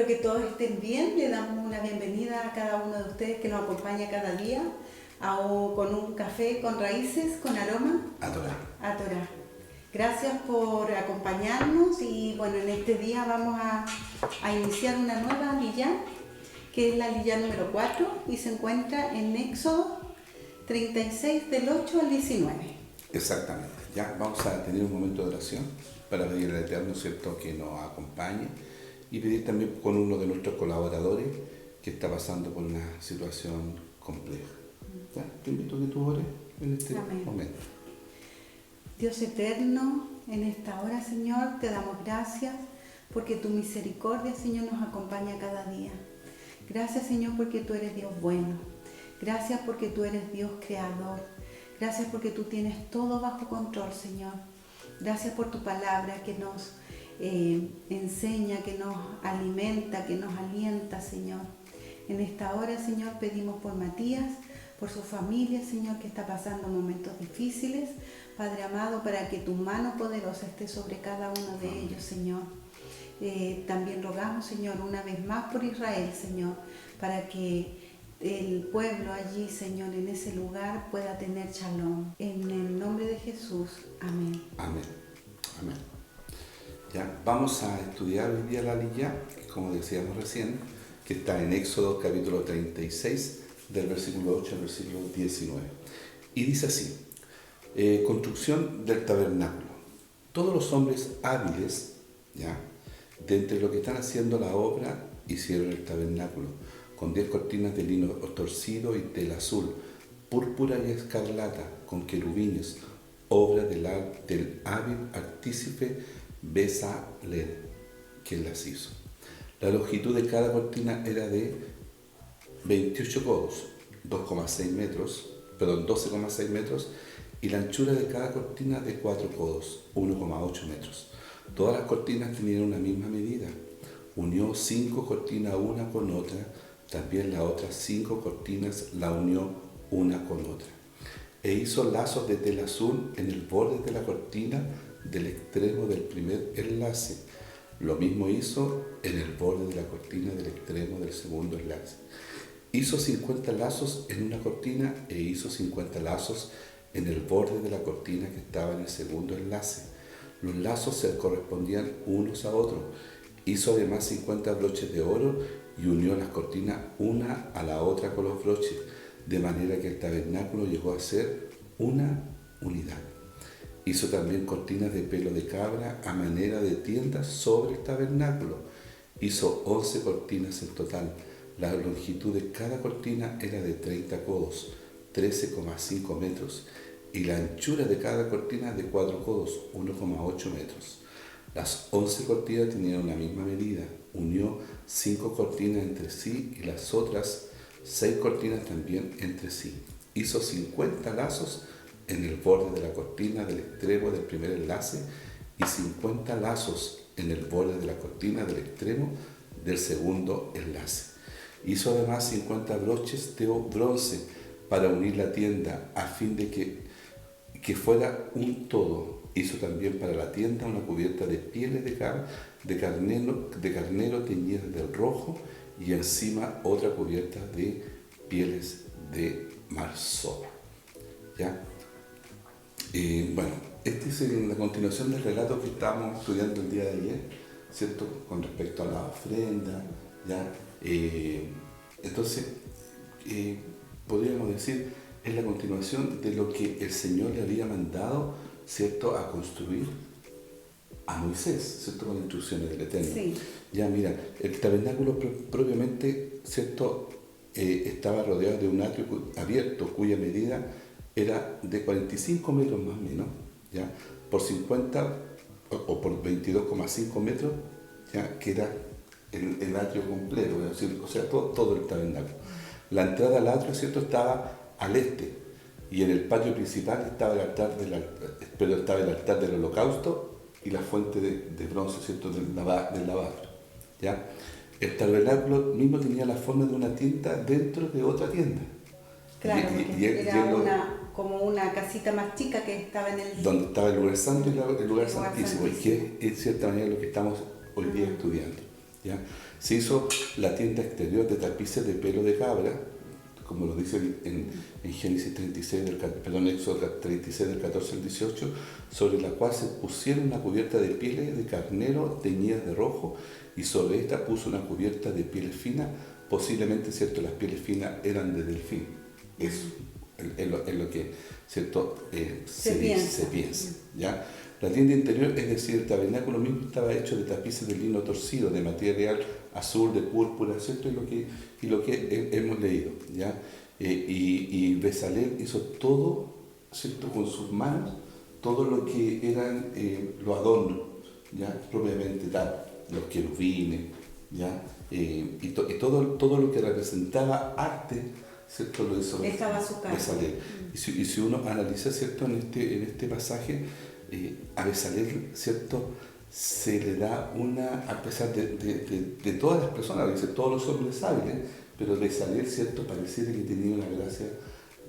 que todos estén bien. Le damos una bienvenida a cada uno de ustedes que nos acompaña cada día con un café con raíces, con aroma a Torá. A Torá. Gracias por acompañarnos y bueno, en este día vamos a iniciar una nueva aliyá, que es la aliyá número 4 y se encuentra en Éxodo 36 del 8 al 19. Exactamente. Ya vamos a tener un momento de oración para pedir al Eterno, ¿cierto?, que nos acompañe y pedir también con uno de nuestros colaboradores que está pasando por una situación compleja. ¿Ya? Te invito a que tú ores en este momento. Dios eterno, en esta hora, Señor, te damos gracias porque tu misericordia, Señor, nos acompaña cada día. Gracias, Señor, porque tú eres Dios bueno. Gracias porque tú eres Dios creador. Gracias porque tú tienes todo bajo control, Señor. Gracias por tu palabra que nos enseña, que nos alimenta, que nos alienta, Señor. En esta hora, Señor, pedimos por Matías, por su familia, Señor, que está pasando momentos difíciles. Padre amado, para que tu mano poderosa esté sobre cada uno de ellos, Señor. También rogamos, Señor, una vez más por Israel, Señor, para que el pueblo allí, Señor, en ese lugar pueda tener shalom. En el nombre de Jesús. Amén. Amén. Amén. Ya, vamos a estudiar hoy día la aliyá, como decíamos recién, que está en Éxodo capítulo 36, del versículo 8 al versículo 19. Y dice así: construcción del tabernáculo. Todos los hombres hábiles, ya, de entre los que están haciendo la obra, hicieron el tabernáculo, con 10 cortinas de lino torcido y tela azul, púrpura y escarlata, con querubines, obra del hábil artífice Bezalel, quien las hizo. La longitud de cada cortina era de 28 codos, 12,6 metros, y la anchura de cada cortina de 4 codos, 1,8 metros. Todas las cortinas tenían una misma medida. Unió 5 cortinas una con otra, también las otras 5 cortinas la unió una con otra. E hizo lazos de tela azul en el borde de la cortina del extremo del primer enlace. Lo mismo hizo en el borde de la cortina del extremo del segundo enlace. Hizo 50 lazos en una cortina e hizo 50 lazos en el borde de la cortina que estaba en el segundo enlace. Los lazos se correspondían unos a otros. Hizo además 50 broches de oro y unió las cortinas una a la otra con los broches, de manera que el tabernáculo llegó a ser una unidad. Hizo también cortinas de pelo de cabra a manera de tiendas sobre el tabernáculo. Hizo 11 cortinas en total. La longitud de cada cortina era de 30 codos, 13,5 metros, y la anchura de cada cortina de 4 codos, 1,8 metros. Las 11 cortinas tenían una misma medida. Unió 5 cortinas entre sí y las otras 6 cortinas también entre sí. Hizo 50 lazos en el borde de la cortina del extremo del primer enlace y 50 lazos en el borde de la cortina del extremo del segundo enlace. Hizo además 50 broches de bronce para unir la tienda a fin de que fuera un todo. Hizo también para la tienda una cubierta de pieles de carnero teñidas de rojo y encima otra cubierta de pieles de marsopa. ¿Ya? Bueno, esta es la continuación del relato que estábamos estudiando el día de ayer, ¿cierto? Con respecto a la ofrenda, ¿ya? Entonces, podríamos decir, es la continuación de lo que el Señor le había mandado, ¿cierto?, a construir a Moisés, ¿cierto?, con instrucciones del Eterno. Sí. Ya, mira, el tabernáculo propiamente, ¿cierto?, estaba rodeado de un atrio abierto cuya medida era de 45 metros más o menos, ¿ya?, por 50 o por 22,5 metros, ¿ya?, que era el atrio completo, o sea, todo el tabernáculo. La entrada al atrio, ¿cierto?, estaba al este, y en el patio principal estaba el altar del holocausto y la fuente de bronce, ¿cierto?, del lavabro, ¿ya? El tabernáculo mismo tenía la forma de una tienda dentro de otra tienda. Claro, era como una casita más chica que estaba en el... Donde estaba el lugar santo y el lugar santísimo, y que es en cierta manera lo que estamos hoy día estudiando. ¿ya? Se hizo la tienda exterior de tapices de pelo de cabra, como lo dice en Génesis 36, Éxodo 36 del 14 al 18, sobre la cual se pusieron una cubierta de pieles de carnero teñidas de rojo, y sobre esta puso una cubierta de pieles finas, posiblemente, ¿cierto?, las pieles finas eran de delfín. Eso es lo que, ¿cierto?, se piensa, ¿ya? La tienda interior, es decir, el tabernáculo mismo, estaba hecho de tapices de lino torcido, de material azul, de púrpura, ¿cierto? Y lo que hemos leído, ¿ya? Y Bezalel hizo todo, ¿cierto?, con sus manos, todo lo que eran los adornos, ¿ya?, propiamente tal, los querubines, ¿ya? Y todo lo que representaba arte, ¿cierto?, lo hizo Bezalel. Y si uno analiza, ¿cierto?, en este pasaje, a Bezalel, ¿cierto?, se le da a pesar de todas las personas, dice, todos los hombres hábiles, pero Bezalel, ¿cierto?, pareciera que tenía una gracia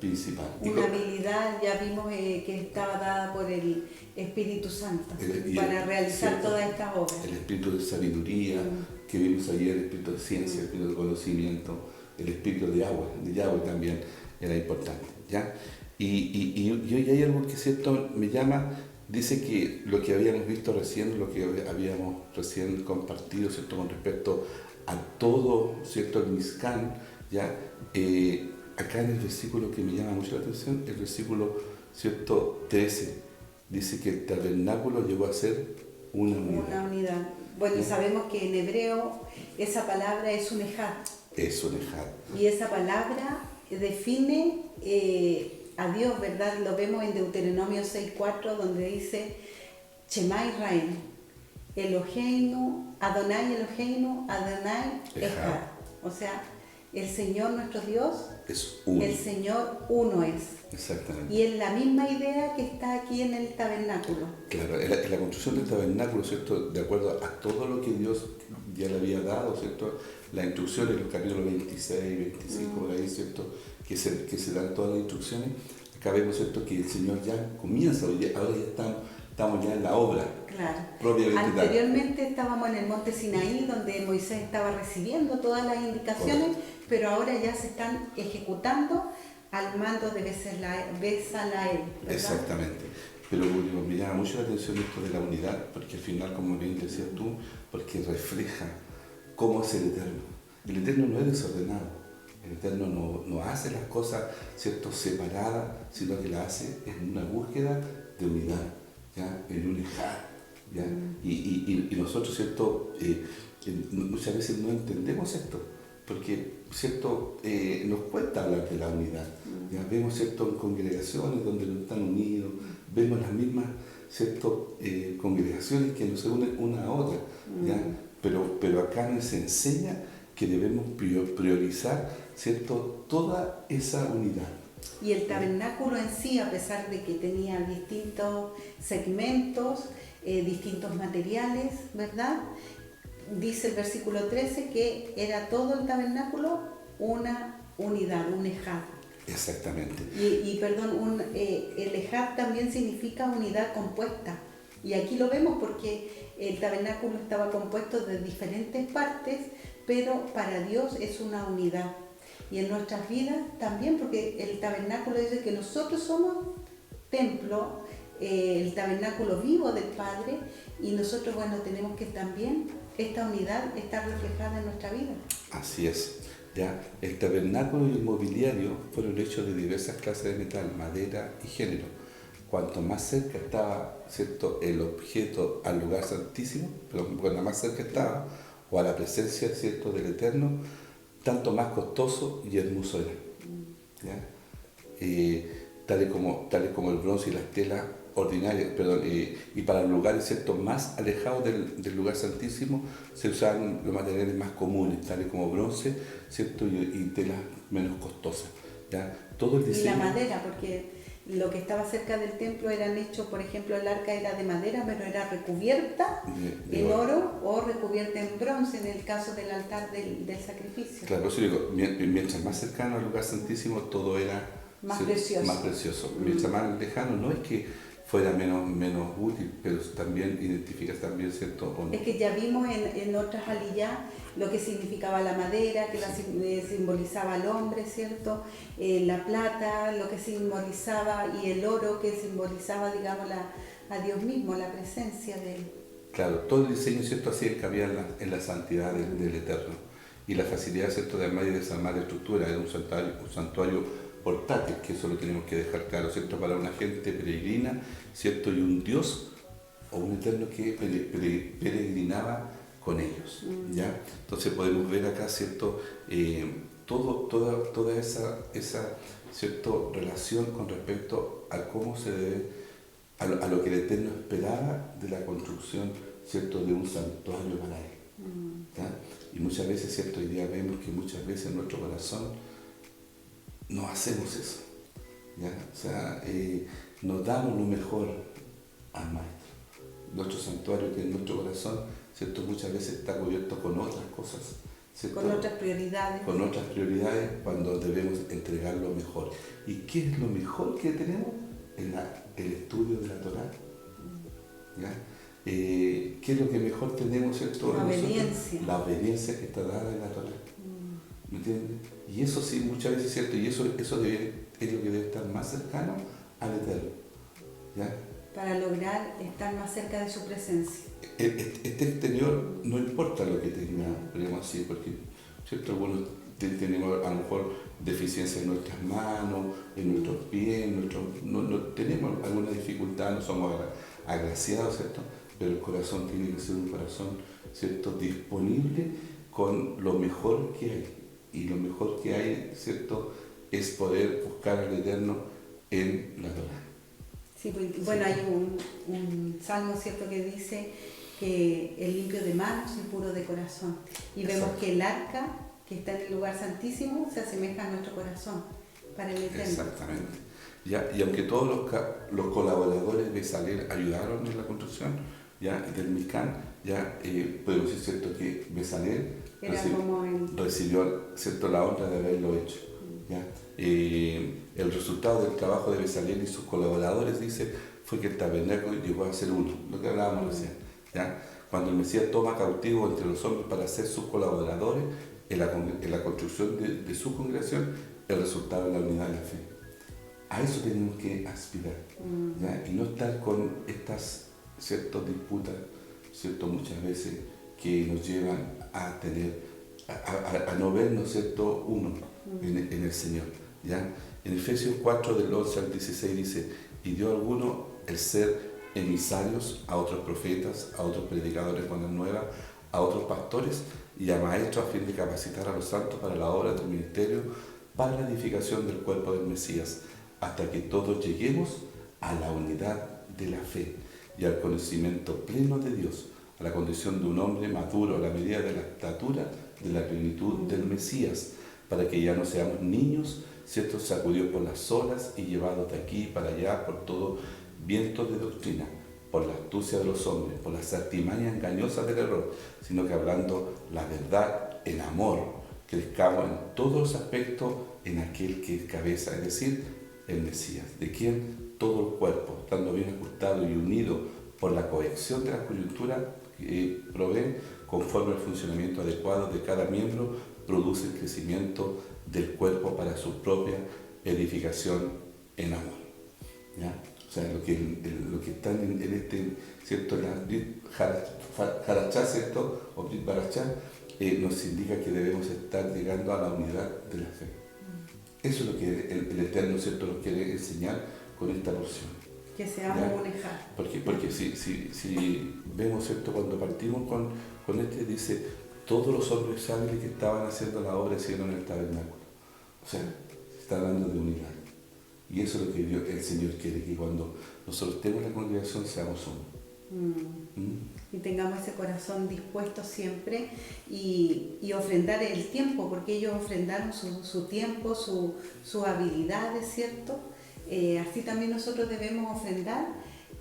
principal. Una habilidad, ya vimos que estaba dada por el Espíritu Santo para realizar, ¿cierto?, todas estas obras. El espíritu de sabiduría, que vimos ayer, el espíritu de ciencia, el espíritu de conocimiento, el espíritu de Yahweh también era importante, ¿ya? Y hoy hay algo que, ¿cierto?, me llama. Dice que lo que habíamos visto recién, lo que habíamos recién compartido, ¿cierto?, con respecto a todo, ¿cierto?, el Mizcán, ¿ya? Acá en el versículo que me llama mucho la atención, el versículo, ¿cierto?, 13, dice que el tabernáculo llegó a ser una unidad. Una unidad. Bueno, ¿sí? Sabemos que en hebreo esa palabra es un ejad. Es un ejad. Y esa palabra define a Dios, ¿verdad? Lo vemos en Deuteronomio 6:4, donde dice Shema Israel, Eloheinu, Adonai Eloheinu, Adonai Echad. O sea, el Señor nuestro Dios es uno. El Señor uno es. Exactamente. Y es la misma idea que está aquí en el tabernáculo. Claro, en la construcción del tabernáculo, ¿cierto?, de acuerdo a todo lo que Dios ya le había dado, ¿cierto?, las instrucciones, los capítulos 26, 25, por ahí, ¿cierto?, que se dan todas las instrucciones. Acá vemos, ¿cierto?, que el Señor ya comienza, ahora ya estamos ya en la obra. Claro. Propiamente anteriormente estábamos en el monte Sinaí, donde Moisés estaba recibiendo todas las indicaciones, correcto, pero ahora ya se están ejecutando al mando de Bezalel. Exactamente. Pero me llama mucho la atención esto de la unidad, porque al final, como bien decías tú, porque refleja cómo es el Eterno. El Eterno no es desordenado. El Eterno no hace las cosas, ¿cierto?, separadas, sino que las hace en una búsqueda de unidad, ¿ya?, en un ejad, ¿ya? Y nosotros, ¿cierto?, muchas veces no entendemos esto, porque, ¿cierto?, nos cuesta hablar de la unidad. ¿Ya? Vemos, ¿cierto?, en congregaciones donde no están unidos, vemos las mismas, ¿cierto?, congregaciones que no se unen una a otra, ¿ya? Pero acá nos enseña que debemos priorizar, ¿cierto?, toda esa unidad. Y el tabernáculo en sí, a pesar de que tenía distintos segmentos, distintos materiales, ¿verdad?, dice el versículo 13 que era todo el tabernáculo una unidad, un ejad. Exactamente. El ejad también significa unidad compuesta. Y aquí lo vemos porque el tabernáculo estaba compuesto de diferentes partes, pero para Dios es una unidad. Y en nuestras vidas también, porque el tabernáculo dice que nosotros somos templo, el tabernáculo vivo del Padre, y nosotros, bueno, tenemos que también esta unidad está reflejada en nuestra vida. Así es. Ya, el tabernáculo y el mobiliario fueron hechos de diversas clases de metal, madera y género. Cuanto más cerca estaba, ¿cierto?, el objeto al lugar santísimo, pero cuanto más cerca estaba, o a la presencia, ¿cierto?, del Eterno, tanto más costoso y hermoso era. ¿Ya? Tales como el bronce y las telas ordinarias, y para los lugares, ¿cierto?, más alejados del lugar santísimo se usaban los materiales más comunes, tales como bronce, ¿cierto?, y telas menos costosas. ¿Ya? Todo el diseño. Y la madera, porque lo que estaba cerca del templo eran hechos, por ejemplo, el arca era de madera, pero era recubierta en oro o recubierta en bronce en el caso del altar del sacrificio. Claro, por eso digo, mientras más cercano al lugar santísimo todo era más precioso. Mientras más lejano, no es que fuera menos útil, pero también identifica también, ¿cierto? ¿O no? Es que ya vimos en otras aliyá lo que significaba la madera, que simbolizaba al hombre, ¿cierto? La plata, lo que simbolizaba, y el oro que simbolizaba, digamos, a Dios mismo, la presencia de Él. Claro, todo el diseño, ¿cierto?, hacía hincapié en la santidad del Eterno y la facilidad, ¿cierto?, de armar y desarmar estructuras. Era un santuario portátil, que eso lo tenemos que dejar claro, ¿cierto?, para una gente peregrina, ¿cierto?, y un Dios o un Eterno que peregrinaba con ellos, ¿ya? Entonces podemos ver acá, ¿cierto?, toda esa ¿cierto?, relación con respecto a cómo se debe, a lo que el Eterno esperaba de la construcción, ¿cierto?, de un santuario para Él. ¿Ya? Y muchas veces, ¿cierto?, hoy día vemos que muchas veces en nuestro corazón no hacemos eso. ¿Ya? O sea, nos damos lo mejor al Maestro. Nuestro santuario, que es nuestro corazón, ¿cierto?, muchas veces está cubierto con otras cosas, ¿cierto?, con otras prioridades. Con otras prioridades, cuando debemos entregar lo mejor. ¿Y qué es lo mejor que tenemos? El estudio de la Torá. ¿Ya? ¿Qué es lo que mejor tenemos, ¿cierto?, la obediencia. La obediencia que está dada en la Torá. ¿Me entiendes? Y eso sí, muchas veces, ¿cierto?, y eso es lo que debe estar más cercano al Eterno. ¿Ya? Para lograr estar más cerca de su presencia. Este exterior no importa lo que tenga, digamos así, porque, ¿cierto?, bueno, tenemos a lo mejor deficiencia en nuestras manos, en nuestros pies, no tenemos alguna dificultad, no somos agraciados, ¿cierto?, pero el corazón tiene que ser un corazón, ¿cierto?, disponible con lo mejor que hay. Y lo mejor que hay, ¿cierto?, es poder buscar al Eterno en la Torá. Sí, bueno, hay un salmo, ¿cierto?, que dice que el limpio de manos y puro de corazón. Y vemos que el arca, que está en el lugar santísimo, se asemeja a nuestro corazón para el Eterno. Exactamente. ¿Ya? Y aunque todos los colaboradores de Bezalel ayudaron en la construcción, ¿ya?, del Mishkan, ya podemos decir, ¿cierto?, que Bezalel recibió, ¿cierto?, la honra de haberlo hecho. ¿Ya? El resultado del trabajo de Bezalel y sus colaboradores, dice, fue que el tabernáculo llegó a ser uno, lo que hablábamos recién. ¿Ya? Cuando el Mesías toma cautivo entre los hombres para ser sus colaboradores en la construcción de su congregación, el resultado es la unidad de la fe. A eso tenemos que aspirar, ¿ya? Y no estar con estas, ¿cierto?, disputas, ¿cierto?, muchas veces que nos llevan a tener, a no vernos, ¿cierto?, uno en el Señor. ¿Ya? En Efesios 4, del 11 al 16 dice, y dio a algunos el ser emisarios, a otros profetas, a otros predicadores de buenas nuevas, a otros pastores y a maestros, a fin de capacitar a los santos para la obra del ministerio, para la edificación del cuerpo del Mesías, hasta que todos lleguemos a la unidad de la fe y al conocimiento pleno de Dios, a la condición de un hombre maduro, a la medida de la estatura de la plenitud del Mesías, para que ya no seamos niños, ¿cierto?, sacudidos por las olas y llevados de aquí para allá por todo viento de doctrina, por la astucia de los hombres, por las artimañas engañosas del error, sino que hablando la verdad en amor, crezcamos en todos los aspectos en aquel que es cabeza, es decir, el Mesías, de quien todo el cuerpo, estando bien ajustado y unido por la cohesión de las coyunturas que provee, conforme al funcionamiento adecuado de cada miembro, produce el crecimiento del cuerpo para su propia edificación en amor. ¿Ya? O sea, lo que están en este, ¿cierto?, la Brit Harachá, ¿cierto?, o Brit Barachá, nos indica que debemos estar llegando a la unidad de la fe. Eso es lo que el Eterno, ¿cierto?, nos quiere enseñar con esta porción. Que seamos un ejá. Porque si vemos, ¿cierto?, cuando partimos con este, dice, todos los hombres hábiles que estaban haciendo la obra hicieron el tabernáculo. O sea, se está hablando de unidad. Y eso es lo que el Señor quiere, que cuando nosotros estemos en la congregación seamos uno. Y tengamos ese corazón dispuesto siempre y ofrendar el tiempo, porque ellos ofrendaron su tiempo, sus habilidades, ¿cierto? Así también nosotros debemos ofrendar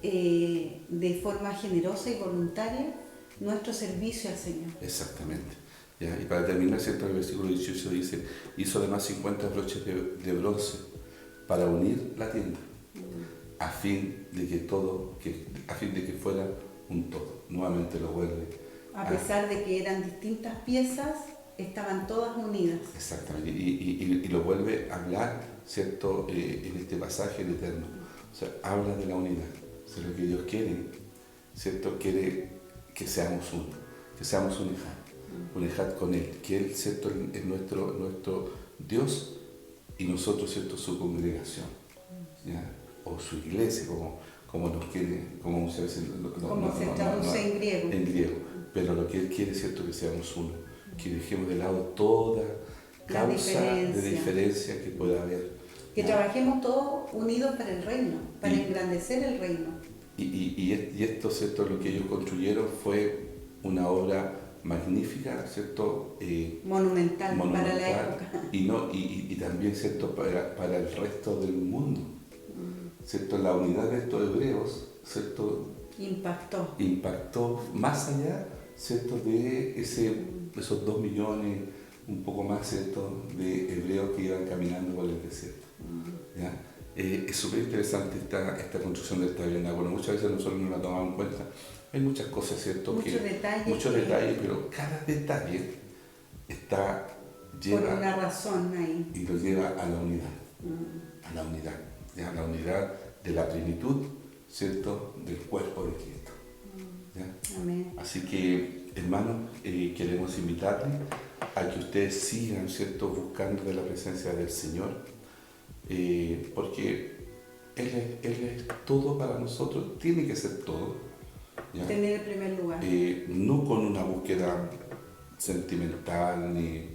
de forma generosa y voluntaria nuestro servicio al Señor. Exactamente. ¿Ya? Y para terminar, ¿cierto?, el versículo 18 dice, hizo además 50 broches de bronce para unir la tienda. a fin de que fuera un todo. Nuevamente lo vuelve. A pesar de que eran distintas piezas, estaban todas unidas. Exactamente, y lo vuelve a hablar, ¿cierto? En este pasaje el Eterno. O sea, habla de la unidad. O sea, lo que Dios quiere, ¿cierto? Quiere que seamos uno, que seamos un ejad con Él, que Él, ¿cierto? Es nuestro Dios y nosotros, ¿cierto? Su congregación, ¿ya? O su iglesia, como nos quiere, como muchas veces como se traduce en griego. En griego. Pero lo que Él quiere, ¿cierto? Que seamos uno, que dejemos de lado toda causa de diferencia que pueda haber. Que trabajemos todos unidos para el reino, para engrandecer el reino. Y esto, ¿cierto? Lo que ellos construyeron fue una obra magnífica, ¿cierto? Monumental para la época. Y también, ¿cierto? Para el resto del mundo. ¿Cierto? La unidad de estos hebreos, ¿cierto? Impactó más allá, ¿cierto? De esos 2 millones, un poco más, ¿cierto? De hebreos que iban caminando por el desierto. ¿Ya? Es súper interesante esta construcción del tabernáculo. Muchas veces nosotros no la tomamos en cuenta. Hay muchas cosas, ¿cierto? Muchos detalles, pero cada detalle lleva por una razón ahí. Y lo lleva a la unidad. A la unidad. ¿Ya? La unidad de la plenitud, ¿cierto? Del cuerpo de Cristo. ¿Ya? Amén. Así que, hermanos, queremos invitarles a que ustedes sigan, ¿cierto? Buscando de la presencia del Señor. Porque Él es todo para nosotros, tiene que ser todo, ¿ya? Tener el primer lugar. No con una búsqueda sentimental ni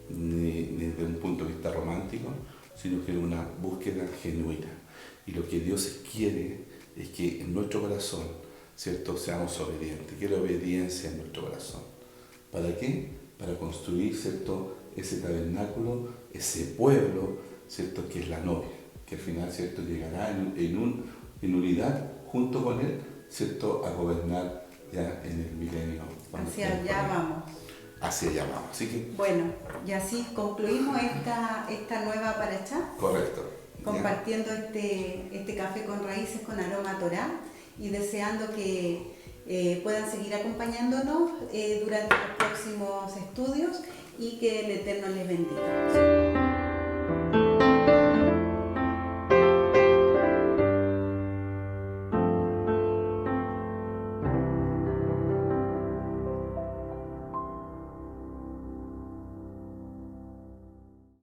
de un punto de vista romántico, sino que una búsqueda genuina. Y lo que Dios quiere es que en nuestro corazón, ¿cierto? Seamos obedientes, quiere obediencia en nuestro corazón. ¿Para qué? Para construir, ¿cierto? Ese tabernáculo, ese pueblo, ¿cierto? Que es la novia, que al final, ¿cierto? Llegará en unidad junto con Él, ¿cierto? A gobernar ya en el milenio. Hacia allá vamos. Hacia allá vamos. Así que, bueno, y así concluimos esta nueva paracha. Correcto. Compartiendo este café con raíces con aroma a Torá y deseando que puedan seguir acompañándonos durante los próximos estudios y que el Eterno les bendiga.